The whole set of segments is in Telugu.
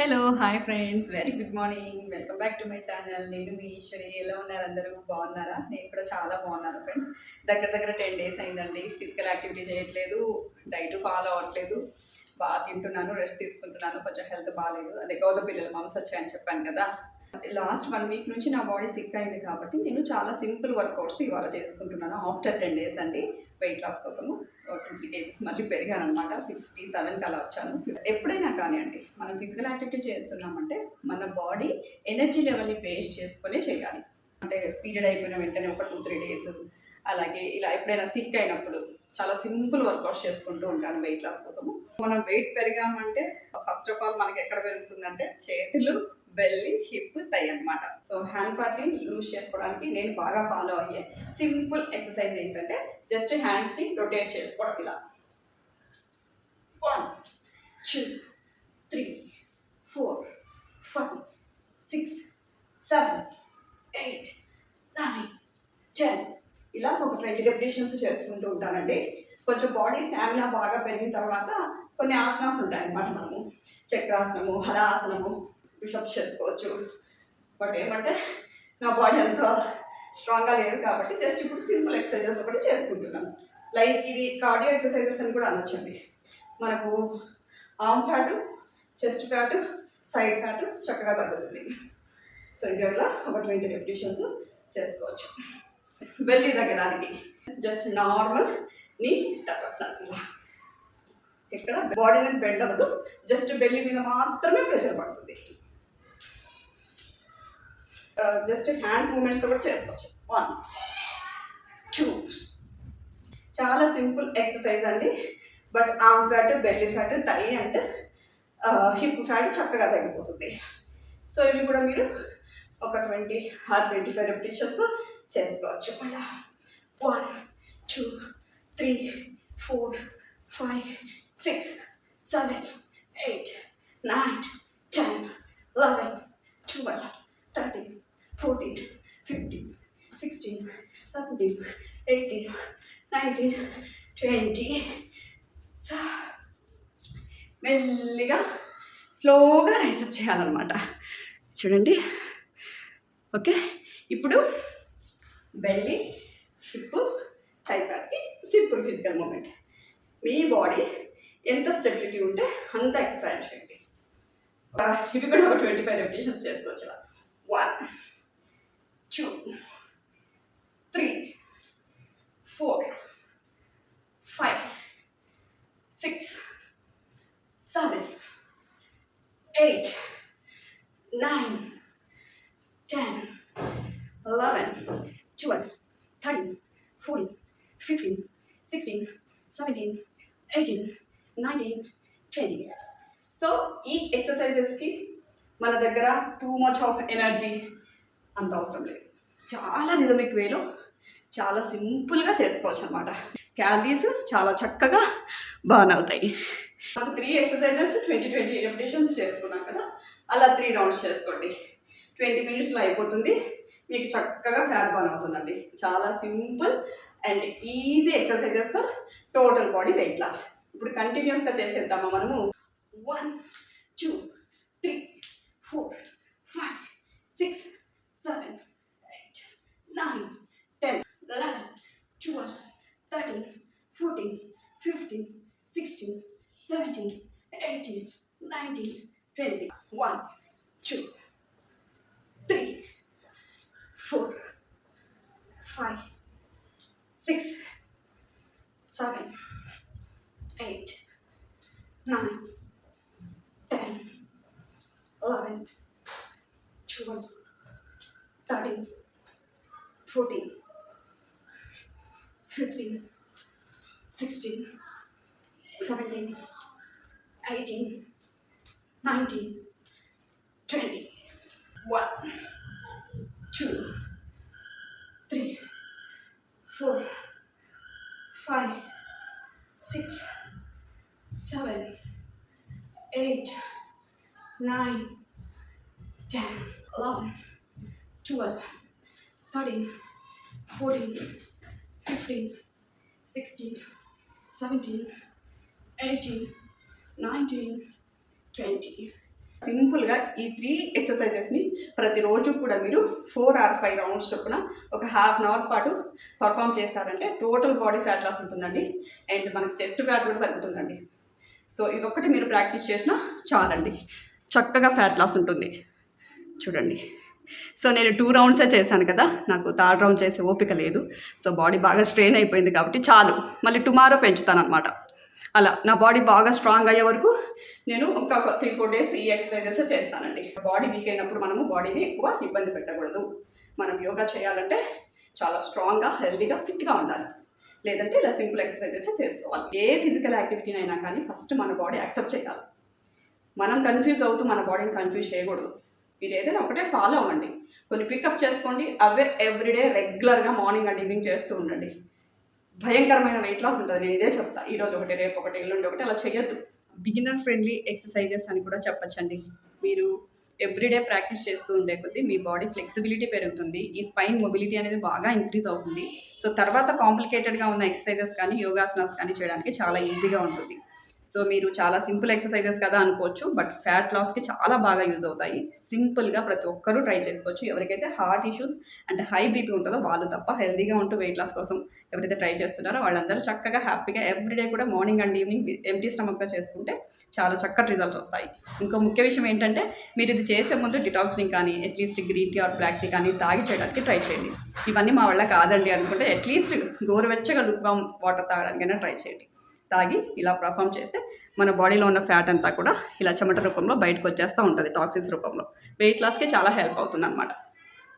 Hello hi friends very good morning welcome back to my channel. నేను మీ ఈశ్వరి. ఎలా ఉన్నారు? అందరూ బాగున్నారా? నేను కూడా చాలా బాగున్నాను ఫ్రెండ్స్. దగ్గర దగ్గర 10 days అయిందండి. ఫిజికల్ యాక్టివిటీ చేయట్లేదు, డైట్ ఫాలో అవ్వట్లేదు, బాగా తింటున్నాను, రెస్ట్ తీసుకుంటున్నాను. కొంచెం హెల్త్ బాగాలేదు, అదే గౌద పిల్లలు మమ్స్ వచ్చాయని చెప్పాను కదా. లాస్ట్ 1 week నుంచి నా బాడీ సిక్ అయింది కాబట్టి నేను చాలా సింపుల్ వర్కౌట్స్ ఇవాళ చేసుకుంటున్నాను. ఆఫ్టర్ 10 days అండి, వెయిట్ లాస్ కోసము 2-3 kgs మళ్ళీ పెరిగాను అనమాట. 57కి అలా వచ్చాను. ఎప్పుడైనా కానివ్వండి, మనం ఫిజికల్ యాక్టివిటీ చేస్తున్నామంటే మన బాడీ ఎనర్జీ లెవెల్ని బేస్ చేసుకొని చేయాలి. అంటే పీరియడ్ అయిపోయిన వెంటనే ఒక 2-3 days, అలాగే ఇలా ఎప్పుడైనా సిక్ అయినప్పుడు చాలా సింపుల్ వర్కౌట్స్ చేసుకుంటూ ఉంటాను వెయిట్ లాస్ కోసము. మనం వెయిట్ పెరిగామంటే ఫస్ట్ ఆఫ్ ఆల్ మనకి ఎక్కడ పెరుగుతుందంటే చేతులు, బెల్లి, హిప్, థై అనమాట. సో హ్యాండ్ పార్ట్ని లూజ్ చేసుకోవడానికి నేను బాగా ఫాలో అయ్యే సింపుల్ ఎక్సర్సైజ్ ఏంటంటే జస్ట్ హ్యాండ్స్ని రొటేట్ చేసుకోవడం. ఇలా 1 2 3 4 5 6 7 8 9 10 ఇలా ఒక 20 repetitions చేసుకుంటూ ఉంటానండి. కొంచెం బాడీ స్టామినా బాగా పెరిగిన తర్వాత కొన్ని ఆసనాస్ ఉంటాయి అన్నమాట. మనము చక్రాసనము, హలాసనము, పుషప్స్ చేసుకోవచ్చు. బట్ ఏమంటే నా బాడీ అంత స్ట్రాంగ్గా లేదు కాబట్టి జస్ట్ ఇప్పుడు సింపుల్ ఎక్సర్సైజెస్ ఒకటి చేసుకుంటున్నాను. లైక్ ఇవి కార్డియో ఎక్సర్సైజెస్ అని కూడా అనొచ్చండి. మనకు arm fat, chest fat, side fat చక్కగా తగ్గుతుంది. సో ఇవాళ ఒక 20 repetitions చేసుకోవచ్చు. బెల్లి తగ్గడానికి జస్ట్ నార్మల్ నీ టచ్అప్స్ అంటున్నా. ఇక్కడ బాడీని బెండ్ అవ్వదు, జస్ట్ బెల్లి మీద మాత్రమే ప్రెషర్ పడుతుంది. జస్ట్ హ్యాండ్స్ మూమెంట్స్తో కూడా చేసుకోవచ్చు. 1 2 చాలా సింపుల్ ఎక్సర్సైజ్ అండి. But arm fat, belly fat, thigh and hip fat చక్కగా తగ్గిపోతుంది. సో ఇవి కూడా మీరు ఒక 20 or 25 repetitions చేసుకోవచ్చు. అలా 1 2 3 4 5 6 7 8 9 10 11 12 13 14 15 16 17 18 19 20. సో మెల్లిగా స్లోగా రైసప్ చేయాలన్నమాట. చూడండి. ఓకే, ఇప్పుడు బెల్లి, హిప్, థై ప్యాట్కి సింపుల్ ఫిజికల్ మూమెంట్. మీ బాడీ ఎంత స్టెబిలిటీ ఉంటే అంత ఎక్స్పాండ్ చేయండి. ఇవి కూడా ఒక 25 repetitions చేసుకోవచ్చు. 1 2 3 4 5 6 7 8 9 10 11 12 13 14 15 16 17 18 19 20. సో ఈ ఎక్సర్సైజెస్కి మన దగ్గర టూ మచ్ ఆఫ్ ఎనర్జీ అంత అవసరం లేదు. చాలా రిథమిక్ వేలో చాలా సింపుల్గా చేసుకోవచ్చు అనమాట. క్యాలరీస్ చాలా చక్కగా బర్న్ అవుతాయి. నాకు 3 exercises 20 repetitions చేసుకున్నాం కదా, అలా 3 rounds చేసుకోండి. 20 minutes అయిపోతుంది. మీకు చక్కగా ఫ్యాట్ బర్న్ అవుతుందండి. చాలా simple and easy exercises for total body weight loss. ఇప్పుడు కంటిన్యూస్గా చేసేద్దామా మనము. 1 2 3 4 5 6 7 8 9 10 11 12 13 14 15 16 17 18 19 20. 1 2 3 4 5 6 7 8 9 10 11 12 13 14 15 16 17 18 19 20. 1 2 3 4 5 6 7 8 9 10 11 12 13 14 15 16 17 18 19 20. సింపుల్గా ఈ 3 ఎక్సర్సైజెస్ని ప్రతిరోజు కూడా మీరు 4 or 5 రౌండ్స్ చొప్పున ఒక హాఫ్ అన్ అవర్ పాటు పర్ఫామ్ చేశారంటే టోటల్ బాడీ ఫ్యాట్ లాస్ ఉంటుందండి. అండ్ మనకి చెస్ట్ ఫ్యాట్ కూడా తగ్గుతుందండి. సో ఇదొక్కటి మీరు ప్రాక్టీస్ చేసినా చాలండి, చక్కగా ఫ్యాట్ లాస్ ఉంటుంది. చూడండి, సో నేను 2 రౌండ్సే చేశాను కదా, నాకు 3rd రౌండ్ చేసే ఓపిక లేదు. సో బాడీ బాగా స్ట్రెయిన్ అయిపోయింది కాబట్టి చాలు, మళ్ళీ టుమారో పెంచుతాను అనమాట. అలా నా బాడీ బాగా స్ట్రాంగ్ అయ్యే వరకు నేను ఒక 3-4 డేస్ ఈ ఎక్సర్సైజెస్ చేస్తానండి. బాడీ వీక్ అయినప్పుడు మనము బాడీని ఎక్కువ ఇబ్బంది పెట్టకూడదు. మనం యోగా చేయాలంటే చాలా స్ట్రాంగ్గా, హెల్తీగా, ఫిట్గా ఉండాలి. లేదంటే ఇలా సింపుల్ ఎక్సర్సైజెస్ చేసుకోవాలి. ఏ ఫిజికల్ యాక్టివిటీనైనా కానీ ఫస్ట్ మన బాడీ యాక్సెప్ట్ చేయాలి. మనం కన్ఫ్యూజ్ అవుతూ మన బాడీని కన్ఫ్యూజ్ చేయకూడదు. మీరు ఏదైనా ఒకటే ఫాలో అవ్వండి, కొన్ని పికప్ చేసుకోండి, అవే ఎవ్రీడే రెగ్యులర్గా మార్నింగ్ అండ్ ఈవినింగ్ చేస్తూ ఉండండి. భయంకరమైన వెయిట్ లాస్ ఉంటుంది. నేను ఇదే చెప్తా, ఈరోజు ఒకటి, రేపు ఒకటి, ఎల్లుండి ఒకటి, అలా చేయొద్దు. బిగినర్ ఫ్రెండ్లీ ఎక్సర్సైజెస్ అని కూడా చెప్పచ్చండి. మీరు ఎవ్రీడే ప్రాక్టీస్ చేస్తూ ఉండే కొద్దీ మీ బాడీ ఫ్లెక్సిబిలిటీ పెరుగుతుంది, ఈ స్పైన్ మొబిలిటీ అనేది బాగా ఇంక్రీజ్ అవుతుంది. సో తర్వాత కాంప్లికేటెడ్గా ఉన్న ఎక్సర్సైజెస్ కానీ యోగాసనాస్ కానీ చేయడానికి చాలా ఈజీగా ఉంటుంది. సో మీరు చాలా సింపుల్ ఎక్సర్సైజెస్ కదా అనుకోవచ్చు, బట్ ఫ్యాట్ లాస్కి చాలా బాగా యూజ్ అవుతాయి. సింపుల్గా ప్రతి ఒక్కరూ ట్రై చేసుకోవచ్చు. ఎవరికైతే heart issues and high BP ఉంటుందో వాళ్ళు తప్ప, హెల్తీగా ఉంటూ వెయిట్ లాస్ కోసం ఎవరైతే ట్రై చేస్తున్నారో వాళ్ళందరూ చక్కగా హ్యాపీగా ఎవ్రీడే కూడా మార్నింగ్ అండ్ ఈవినింగ్ ఎంటీ స్టమక్తో చేసుకుంటే చాలా చక్కటి రిజల్ట్స్ వస్తాయి. ఇంకో ముఖ్య విషయం ఏంటంటే, మీరు ఇది చేసే ముందు డిటాక్స్ని కానీ at least green tea or black tea కానీ తాగి చేయడానికి ట్రై చేయండి. ఇవన్నీ మా వల్ల కాదండి అనుకుంటే అట్లీస్ట్ గోరువెచ్చగా లుక్వామ్ వాటర్ తాగడానికైనా ట్రై చేయండి. తాగి ఇలా పర్ఫామ్ చేస్తే మన బాడీలో ఉన్న ఫ్యాట్ అంతా కూడా ఇలా చెమట రూపంలో బయటకు వచ్చేస్తూ ఉంటుంది, టాక్సిన్స్ రూపంలో. వెయిట్ లాస్కి చాలా హెల్ప్ అవుతుంది అనమాట.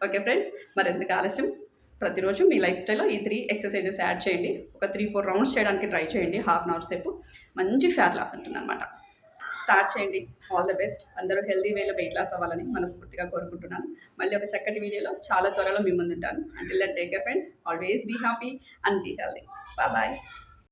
ఓకే ఫ్రెండ్స్, మరి ఎందుకు ఆలస్యం, ప్రతిరోజు మీ లైఫ్ స్టైల్లో ఈ 3 ఎక్సర్సైజెస్ యాడ్ చేయండి. ఒక 3-4 రౌండ్స్ చేయడానికి ట్రై చేయండి. హాఫ్ అన్ అవర్ సేపు మంచి ఫ్యాట్ లాస్ ఉంటుందన్నమాట. స్టార్ట్ చేయండి. All the best. అందరూ హెల్తీ వేలో వెయిట్ లాస్ అవ్వాలని మనస్ఫూర్తిగా కోరుకుంటున్నాను. మళ్ళీ ఒక చక్కటి వీడియోలో చాలా త్వరలో మీ ముందుంటాను. Until then take care friends. Always be happy and be healthy. Bye.